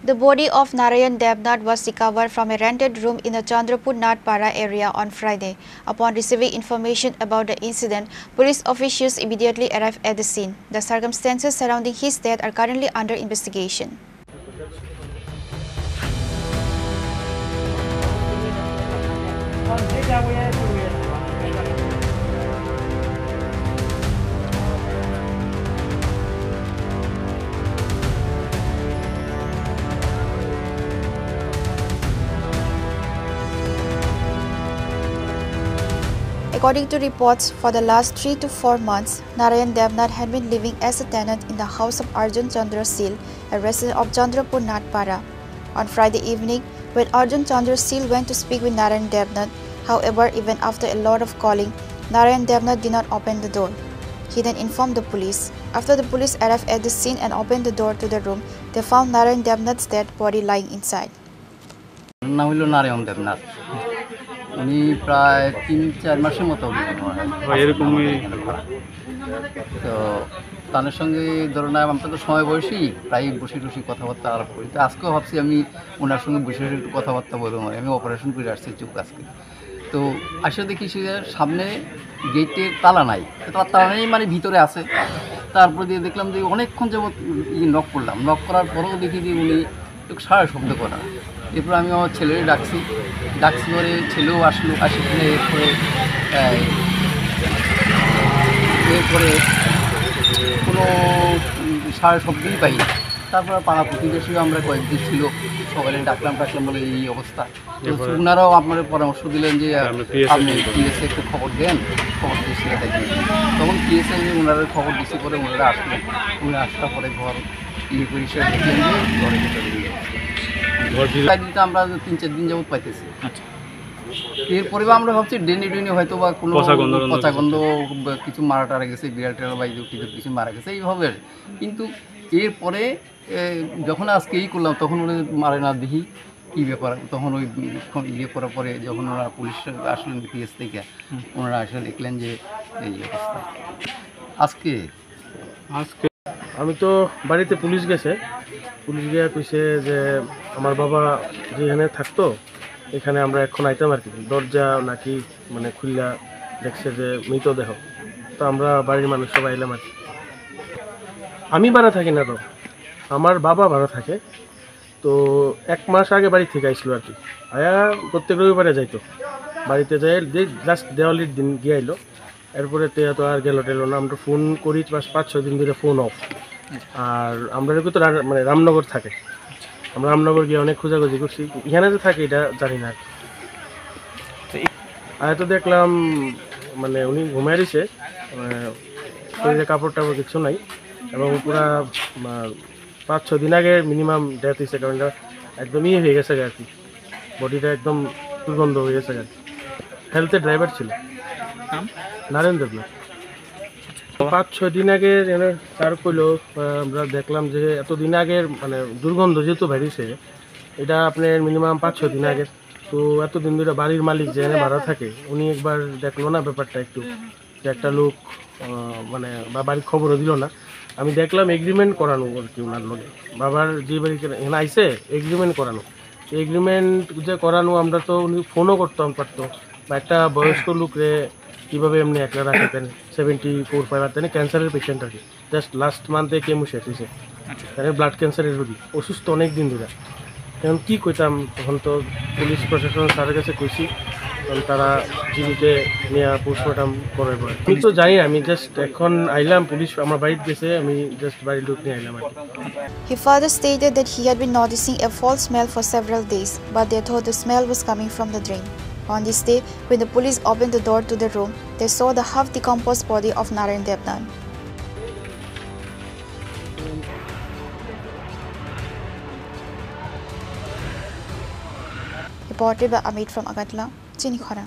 The body of Narayan Devnath was recovered from a rented room in the Chandrapur Natpara area on Friday. Upon receiving information about the incident, police officials immediately arrived at the scene. The circumstances surrounding his death are currently under investigation. According to reports, for the last 3 to 4 months, Narayan Devnath had been living as a tenant in the house of Arjun Chandra Sil, a resident of Chandrapur Natpara. On Friday evening, when Arjun Chandra Sil went to speak with Narayan Devnath, however, even after a lot of calling, Narayan Devnath did not open the door. He then informed the police. After the police arrived at the scene and opened the door to the room, they found Narayan Devnath's dead body lying inside. Narayan Devnath. উনি প্রায় 3-4 মাসের মতো এরকমই তো তার সঙ্গে ধরুন আমরা তো সময় বয়সী প্রায় বসে বসে কথাবার্তা আলাপ করি তো আজকেও ভাবছি আমি ওনার সঙ্গে বসে বসে একটু কথাবার্তা বলবো আমি অপারেশন করে আসছি চোখ আজকে তো আসে দেখি সে সামনে গেটের তালা নাই তালা নেই মানে ভিতরে আছে তারপর দিয়ে দেখলাম যে অনেকক্ষণ যাবত নক করলাম নক করার পরেও দেখি যে উনি একটু সারা শব্দ করা এরপর আমি আমার ছেলেরে ডাকছি পরে ছেলেও আসলো সেখানে এরপরে কোনো সারা শব্দই পাই তারপর পাড়া প্রতিবেশীও আমরা কয়েকদিন ছিল সকালে ডাকলাম বলে এই অবস্থা ওনারাও আপনার পরামর্শ দিলেন যে আপনি পিএসএ একটু খবর দেন খবর দিয়েছিল তখন পিএসএ ওনারা খবর দিচ্ছে করে ওনারা আসলেন উনি আসার পরে ঘর করে সে দেখলেন যে ঘরে দিতে আমরা 3-4 দিন যাবত পাইতেছি এরপরে আমরা ভাবছি ডেনি হয়তো বা কোনো পচা গন্ধ কিছু মারা টারা গেছে বিড়াল টেরা বা কিছু মারা গেছে এইভাবে কিন্তু এরপরে যখন আজকে করলাম তখন ওরা মারে না দেখি কী ব্যাপার তখন ওই করার পরে যখন ওরা পুলিশ আসলেন পিএস থেকে ওনারা আসলে দেখলেন যে এই অবস্থা আজকে আমি তো বাড়িতে পুলিশ গিয়ে কইছে যে আমার বাবা যেখানে থাকতো এখানে আমরা এখন আইতাম আর কি দরজা নাকি মানে খুললা দেখছে যে মৃতদেহ তো আমরা বাড়ির মানুষ সবাই এলাম আর কি আমি ভাড়া থাকি না তো আমার বাবা ভাড়া থাকে তো 1 মাস আগে বাড়ি থেকে আইসলো আর কি আয়া প্রত্যেক রবিবারে যাইতো বাড়িতে যাই লাস্ট দেওয়ালির দিন গিয়ে আইলো এরপরে তো আর গেল না আমরা ফোন করি 5-6 দিন ধরে ফোন অফ আর আমরা তো মানে রামনগর থাকে আমরা রামনগর গিয়ে অনেক খোঁজাখুঁজি করছি এখানে যে থাকে এটা জানি না আর তো দেখলাম মানে উনি ঘুমিয়ে দিছে শরীরে কাপড় টাপড় কিছু নাই এবং পুরা 5-6 দিন আগে মিনিমাম ডেথ হয়েছে কারণ এটা একদম হয়ে গেছে আর কি বডিটা একদম দুর্গন্ধ হয়ে গেছে আর কি হেলথের ড্রাইভার ছিল নারায়ণ দেবনাথ 5-6 দিন আগে তার কইলো আমরা দেখলাম যে এতদিন আগের মানে দুর্গন্ধ যেহেতু বেরিয়েছে এটা আপনার মিনিমাম 5-6 দিন আগে তো এতদিন ধরে বাড়ির মালিক যে ভাড়া থাকে উনি একবার দেখলো না ব্যাপারটা একটু যে একটা লোক মানে বা বাড়ির খবরও দিল না আমি দেখলাম এগ্রিমেন্ট করানো আর কি ওনার লোকে বাবার যে বাড়িতে এখানে আইসে এগ্রিমেন্ট করানো এগ্রিমেন্ট যে করানো আমরা তো উনি ফোনও করতাম পারতো বা একটা বয়স্ক লোকরে কীভাবে এমনি একলা রাখতেন 74-75 ক্যান্সারের পেশেন্ট আর কি জাস্ট লাস্ট মান্থে কেমো শেষ হয়েছে তাহলে ব্লাড ক্যান্সারের রোগী অসুস্থ অনেক দিন ধরে এখন কী কইতাম তখন তো পুলিশ প্রশাসন স্যারের কাছে কইছি তখন তারা জীবিকে নিয়ে পোস্টমর্টম করে আমি তো জানি আমি জাস্ট এখন আইলাম পুলিশ আমার বাড়িতে গেছে আমি জাস্ট বাড়ির লোক নিয়ে আইলাম আর কি He further stated that he had been noticing a foul smell for several days, but they thought the smell was coming from the drain. On this day, when the police opened the door to the room, they saw the half-decomposed body of Narayan Devnath. Reported by Amit from Agatla, Chinikhara.